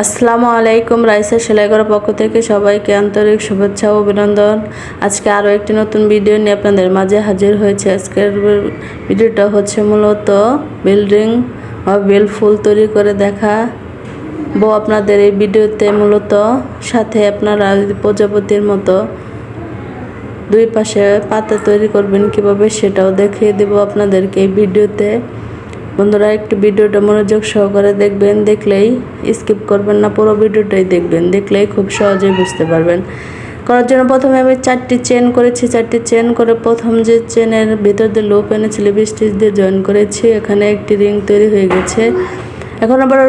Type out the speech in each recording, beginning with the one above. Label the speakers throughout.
Speaker 1: আসসালামু আলাইকুম। রাইসা সেলাইঘরের পক্ষ থেকে সবাইকে আন্তরিক শুভেচ্ছা ও অভিনন্দন। আজকে আরও একটি নতুন ভিডিও নিয়ে আপনাদের মাঝে হাজির হয়েছে। আজকের ভিডিওটা হচ্ছে মূলত বিল্ডিং বা বেল ফুল তৈরি করে দেখাবো আপনাদের এই ভিডিওতে। মূলত সাথে আপনারা প্রজাপতির মতো দুই পাশে পাতা তৈরি করবেন কিভাবে সেটাও দেখিয়ে দেব আপনাদেরকে এই ভিডিওতে। বন্ধুরা, একটু ভিডিওটা মনোযোগ সহকারে দেখবেন, দেখলেই স্কিপ করবেন না, পুরো ভিডিওটাই দেখবেন, দেখলেই খুব সহজেই বুঝতে পারবেন। করার জন্য প্রথমে আমি 4টি চেন করেছি। 4টি চেন করে প্রথম যে চেনের ভিতর দিয়ে লুপ এনেছি, লিপ স্টিচ দিয়ে জয়েন করেছি। এখানে একটি রিং তৈরি হয়ে গেছে। এখন আবার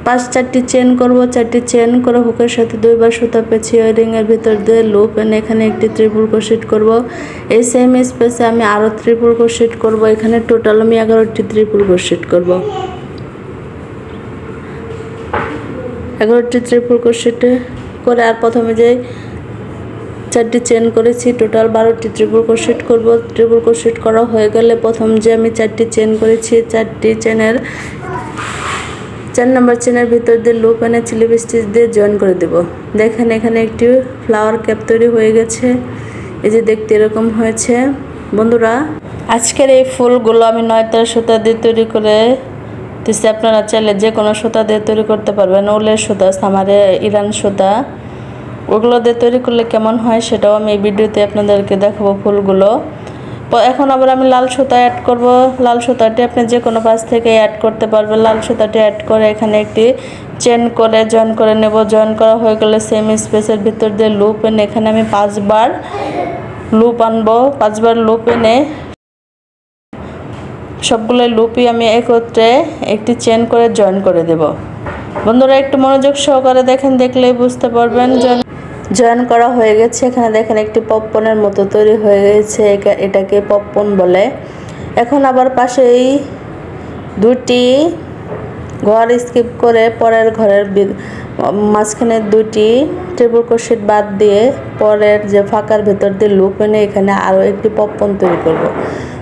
Speaker 1: 4টি চেন করব। 4টি চেন করে হুকের সাথে 2বার সুতা পেঁচিয়ে ওই রিংয়ের ভিতর দিয়ে লুপ এনে এখানে একটি ট্রিপল ক্রোশেট করব। এই সেম স্পেসে আমি আরও ট্রিপল ক্রোশেট করব। এখানে টোটাল আমি 11টি ট্রিপল ক্রোশেট করব। 11টি ট্রিপল ক্রোশেট করে আর প্রথমে যে 4টি চেন করেছি টোটাল 12টি ট্রিপল ক্রোশেট করব। ট্রিপল ক্রোশেট করা হয়ে গেলে প্রথম যে আমি 4টি চেন করেছি 4টি চেনের 4 নম্বর চেনের ভিতর দিয়ে লুপ এনে লিপ স্টিচ দিয়ে জয়েন করে দেব। দেখেন এখানে একটি ফ্লাওয়ার ক্যাপ তৈরি হয়ে গেছে। এই যে দেখতে এরকম হয়েছে। বন্ধুরা, আজকের এই ফুলগুলো আমি 9 সুতা দিয়ে তৈরি করে দিচ্ছি। আপনারা চাইলে যে কোনো সুতা দিয়ে তৈরি করতে পারবেন। উলের সুতা, সামারে ইরান সুতা, ওগুলো দিয়ে তৈরি করলে কেমন হয় সেটাও আমি এই ভিডিওতে আপনাদেরকে দেখাবো ফুলগুলো। এখন আবার আমি লাল সুতা অ্যাড করব। লাল সুতাটি আপনি যে কোনো পাশ থেকে অ্যাড করতে পারবেন। লাল সুতাটি অ্যাড করে এখানে একটি চেন করে জয়েন করে নেব। জয়েন করা হয়ে গেলে সেম স্পেসের ভিতর দিয়ে লুপ এনে এখানে আমি 5বার লুপ আনবো। 5বার লুপ এনে সবগুলো লুপই আমি একত্রে একটি চেন করে জয়েন করে দেব। বন্ধুরা, একটু মনোযোগ সহকারে দেখেন, দেখলেই বুঝতে পারবেন। জয়েন করা হয়ে গেছে। এখানে দেখেন একটি পপকর্নের মতো তৈরি হয়ে গেছে, এটাকে পপকর্ন বলে। এখন আবার পাশেই 2টি ঘর স্কিপ করে পরের ঘরের মাঝখানে 2টি ট্রিপল ক্রোশেট বাদ দিয়ে পরের যে ফাঁকার ভেতর দিয়ে লুপ এনে এখানে আরও একটি পপকর্ন তৈরি করব।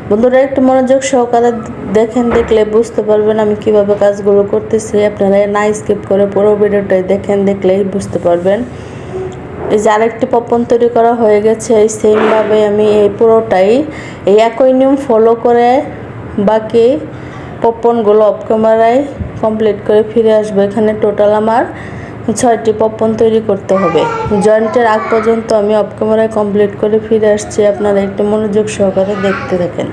Speaker 1: বন্ধুরা, একটু মনোযোগ সহকারে দেখেন, দেখলে বুঝতে পারবেন আমি কিভাবে কাজগুলো করতেছি। আপনারা না স্কিপ করে পুরো ভিডিওটাই দেখেন, দেখলেই বুঝতে পারবেন। এই যে আরেকটি পপকর্ন তৈরি করা হয়ে গেছে। এই সেমভাবে আমি এই পুরোটাই এই একই নিয়ম ফলো করে বাকি পপকর্নগুলো অফ ক্যামেরায় কমপ্লিট করে ফিরে আসবো। এখানে টোটাল আমার 6টি পপকর্ন তৈরি করতে হবে। জয়েন্টের আগ পর্যন্ত আমি অফ ক্যামেরায় কমপ্লিট করে ফিরে আসছি। আপনারা একটু মনোযোগ সহকারে দেখতে থাকেন।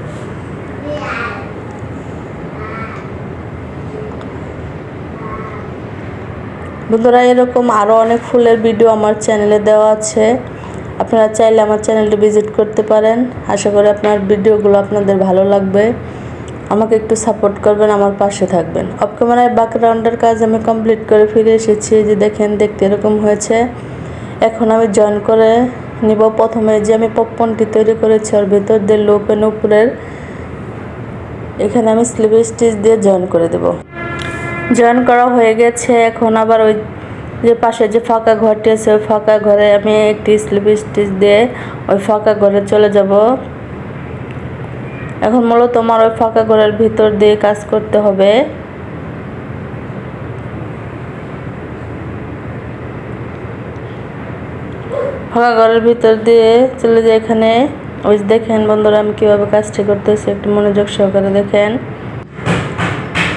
Speaker 1: বন্ধুরা, এরকম আরও অনেক ফুলের ভিডিও আমার চ্যানেলে দেওয়া আছে। আপনারা চাইলে আমার চ্যানেলটি ভিজিট করতে পারেন। আশা করি আপনার ভিডিওগুলো আপনাদের ভালো লাগবে। আমাকে একটু সাপোর্ট করবেন, আমার পাশে থাকবেন। অফ ক্যামেরায় ব্যাকগ্রাউন্ডের কাজ আমি কমপ্লিট করে ফিরে এসেছি। যে দেখেন, দেখতে এরকম হয়েছে। এখন আমি জয়েন করে নিব। প্রথমে যে আমি পপকর্নটি তৈরি করেছি ওর ভিতর দিয়ে লুপ এনে উপরের এখানে আমি স্লিপ স্টিচ দিয়ে জয়েন করে দেব। জয়েন করা হয়ে গেছে। এখন আবার ওই যে পাশে যে ফাঁকা ঘরটি আছে ওই ফাঁকা ঘরে আমি একটি স্লিপ স্টিচ দিয়ে ওই ফাঁকা ঘরে চলে যাব। এখন মূলত আমার ওই ফাঁকা ঘরের ভিতর দিয়ে কাজ করতে হবে। ফাঁকা ঘরের ভিতর দিয়ে চলে যায়। এখানে ওই দেখেন বন্ধুরা, আমি কীভাবে কাজটি করতেছি, একটু মনোযোগ সহকারে দেখেন।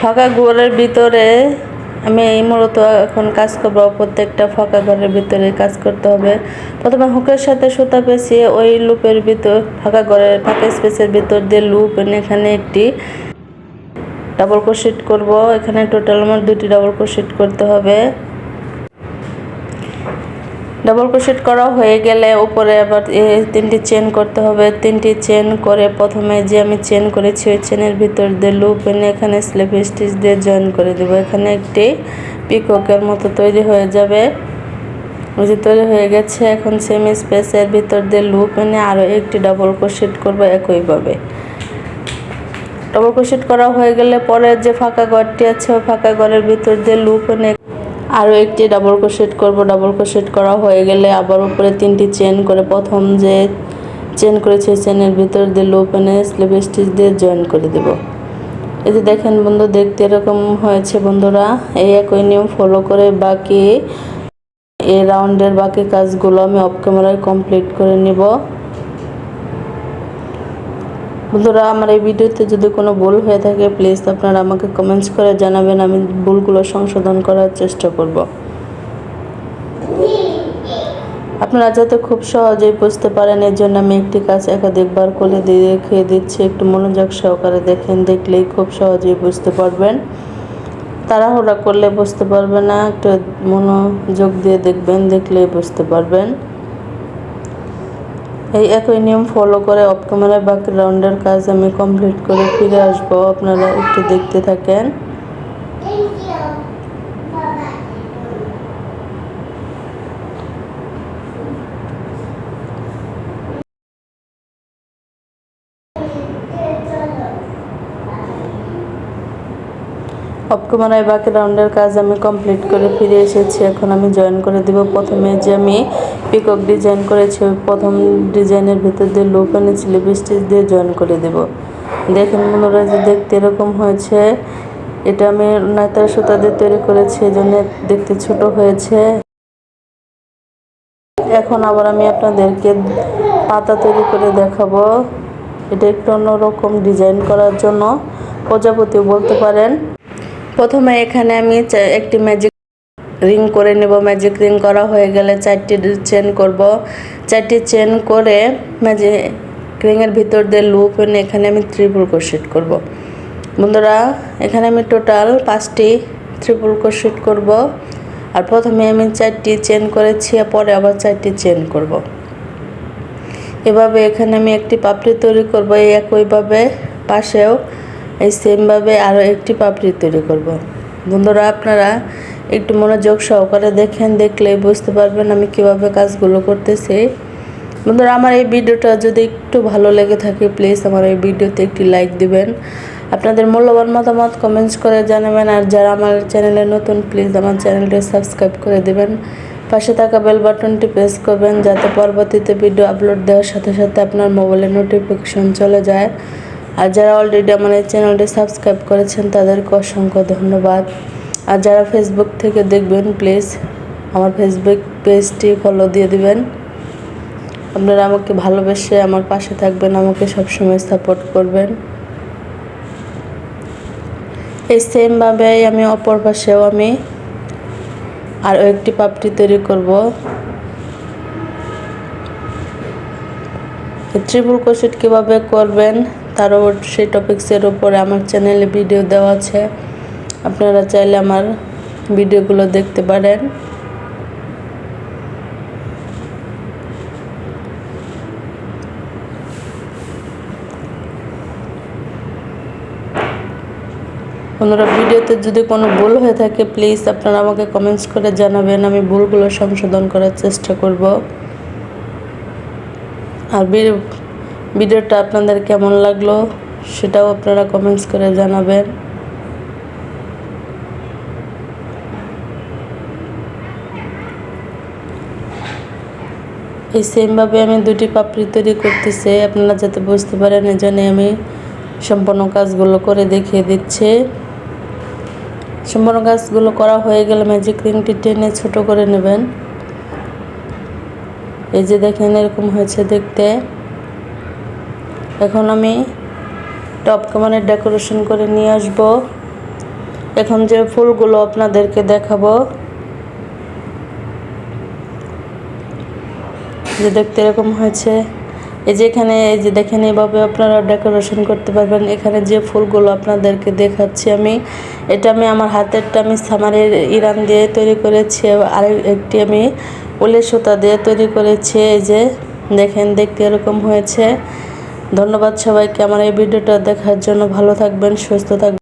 Speaker 1: ফাঁকা ঘরের ভিতরে আমি মূলত এখন কাজ করবো। প্রত্যেকটা ফাঁকা ঘরের ভিতরে কাজ করতে হবে। প্রথমে হুকের সাথে সুতা পেঁচিয়ে ওই লুপের ভিতর ফাঁকা ঘরের ফাঁকা স্পেসের ভিতর দিয়ে লুপ এনে এখানে একটি ডাবল ক্রোশেট করব। এখানে টোটাল আমার 2টি ডাবল ক্রোশেট করতে হবে। ডাবল ক্রোশেট করা হয়ে গেলে উপরে আবার 3টি চেন করতে হবে। 3টি চেন করে প্রথমে যে আমি চেন করেছি ওই চেনের ভিতর দিয়ে লুপ এনে এখানে স্লিপ স্টিচ দিয়ে জয়েন করে দেব। এখানে একটি পিককের মতো তৈরি হয়ে যাবে। ওই যে তৈরি হয়ে গেছে। এখন সেম স্পেসের ভিতর দিয়ে লুপ এনে আরও একটি ডাবল ক্রোশেট করব একইভাবে। ডাবল ক্রোশেট করা হয়ে গেলে পরের যে ফাঁকা ঘরটি আছে ওই ফাঁকা ঘরের ভিতর দিয়ে লুপ এনে আরও একটি ডাবল ক্রোশেট করব। ডাবল ক্রোশেট করা হয়ে গেলে আবার উপরে 3টি চেন করে প্রথম যে চেন করেছে চেনের ভিতর দিয়ে লুপ এনে স্লিপ স্টিচ দিয়ে জয়েন করে দেব। এই যে দেখেন বন্ধু, দেখতে এরকম হয়েছে বন্ধুরা। এই একই নিয়ম ফলো করে বাকি এই রাউন্ডের বাকি কাজগুলো আমি অফ ক্যামেরায় কমপ্লিট করে নিব। বন্ধুরা, আমার এই ভিডিওতে যদি কোনো ভুল হয়ে থাকে প্লিজ আপনারা আমাকে কমেন্টস করে জানাবেন, আমি ভুলগুলো সংশোধন করার চেষ্টা করব। আপনারা যাতে খুব সহজেই বুঝতে পারেন এর জন্য আমি একটি কাজ একাধিকবার করে দেখিয়ে দিচ্ছি। একটু মনোযোগ সহকারে দেখেন, দেখলেই খুব সহজেই বুঝতে পারবেন। তাড়াহুড়া করলে বুঝতে পারবেন না, একটু মনোযোগ দিয়ে দেখবেন, দেখলেই বুঝতে পারবেন। এই একই নিয়ম ফলো করে অফ ক্যামেরায় বাকি রাউন্ডের কাজ আমি কমপ্লিট করে ফিরে আসবো। আপনারা একটু দেখতে থাকেন। অফ ক্যামেরায় বাকি রাউন্ডের কাজ আমি কমপ্লিট করে ফিরে এসেছি। এখন আমি জয়েন করে দিব। প্রথমে যে আমি পিকক ডিজাইন করেছি ওই প্রথম ডিজাইনের ভিতর দিয়ে লুপ এনে স্লিপ স্টিচ দিয়ে জয়েন করে দেব। দেখেন বন্ধুরা, যে দেখতে এরকম হয়েছে। এটা আমি নাইতার সুতা দিয়ে তৈরি করেছি, এই জন্য দেখতে ছোট হয়েছে। এখন আবার আমি আপনাদেরকে পাতা তৈরি করে দেখাবো। এটা একটু অন্যরকম ডিজাইন করার জন্য প্রজাপতিও বলতে পারেন। প্রথমে এখানে আমি একটি ম্যাজিক রিং করে নেব। ম্যাজিক রিং করা হয়ে গেলে 4টি চেন করব। 4টি চেন করে ম্যাজিক রিংয়ের ভিতর দিয়ে লুপ এনে এখানে আমি ট্রিপল ক্রোশেট করব। বন্ধুরা, এখানে আমি টোটাল 5টি ট্রিপল ক্রোশেট করব। আর প্রথমে আমি 4টি চেন করেছি, পরে আবার 4টি চেন করব। এভাবে এখানে আমি একটি পাপড়ি তৈরি করব। এই একইভাবে পাশেও এই সেমভাবে আরও একটি পাপড়ি তৈরি করব। বন্ধুরা, আপনারা একটু মনোযোগ সহকারে দেখেন, দেখলেই বুঝতে পারবেন আমি কিভাবে কাজগুলো করতেছি। বন্ধুরা, আমার এই ভিডিওটা যদি একটু ভালো লেগে থাকে প্লিজ আমার এই ভিডিওতে একটি লাইক দিবেন। আপনাদের মূল্যবান মতামত কমেন্টস করে জানাবেন। আর যারা আমার চ্যানেলে নতুন প্লিজ আমার চ্যানেলটি সাবস্ক্রাইব করে দিবেন। পাশে থাকা বেল বাটনটি প্রেস করবেন যাতে পরবর্তীতে ভিডিও আপলোড দেওয়ার সাথে সাথে আপনার মোবাইলে নোটিফিকেশন চলে যায়। আর যারা অলরেডি আমার এই চ্যানেলটি সাবস্ক্রাইব করেছেন তাদেরকে অসংখ্য ধন্যবাদ। আর যারা ফেসবুক থেকে দেখবেন প্লিজ আমার ফেসবুক পেজটি ফলো দিয়ে দিবেন। আপনারা আমাকে ভালোবেসে আমার পাশে থাকবেন, আমাকে সবসময় সাপোর্ট করবেন। এই সেমভাবে আমি অপর পাশেও আমি আর একটি পাপড়ি তৈরি করব। ট্রিপল ক্রোশেট কীভাবে করবেন তারও সেই টপিক্সের উপরে আমার চ্যানেলে ভিডিও দেওয়া আছে, আপনারা চাইলে আমার ভিডিওগুলো দেখতে পারেন। বন্ধুরা, ভিডিওতে যদি কোনো ভুল হয়ে থাকে প্লিজ আপনারা আমাকে কমেন্টস করে জানাবেন, আমি ভুলগুলো সংশোধন করার চেষ্টা করব। আর ভিডিওটা আপনাদের কেমন লাগলো সেটাও আপনারা কমেন্টস করে জানাবেন। এই সেমভাবে আমি দুটি পাপড়ি তৈরি করতেছি, আপনারা যাতে বুঝতে পারেন এজন্য আমি সম্পূর্ণ কাজগুলো করে দেখিয়ে দিচ্ছি। সম্পূর্ণ কাজগুলো করা হয়ে গেলে ম্যাজিক রিংটি টেনে ছোট করে নেবেন। এই যে দেখেন এরকম হয়েছে দেখতে। এখন আমি টপ কামানের ডেকোরেশন করে নিয়ে আসব। এখন যে ফুলগুলো আপনাদেরকে দেখাবো, যে দেখতে এরকম হয়েছে। এই যে এখানে এই যে দেখেন এইভাবে আপনারা ডেকোরেশন করতে পারবেন। এখানে যে ফুলগুলো আপনাদেরকে দেখাচ্ছি আমি, এটা আমি আমার হাতেরটা আমি সামারের ইরান দিয়ে তৈরি করেছি, আর একটি আমি উলের সুতা দিয়ে তৈরি করেছি। এই যে দেখেন দেখতে এরকম হয়েছে। ধন্যবাদ সবাইকে আমার এই ভিডিওটা দেখার জন্য। ভালো থাকবেন, সুস্থ থাকবেন।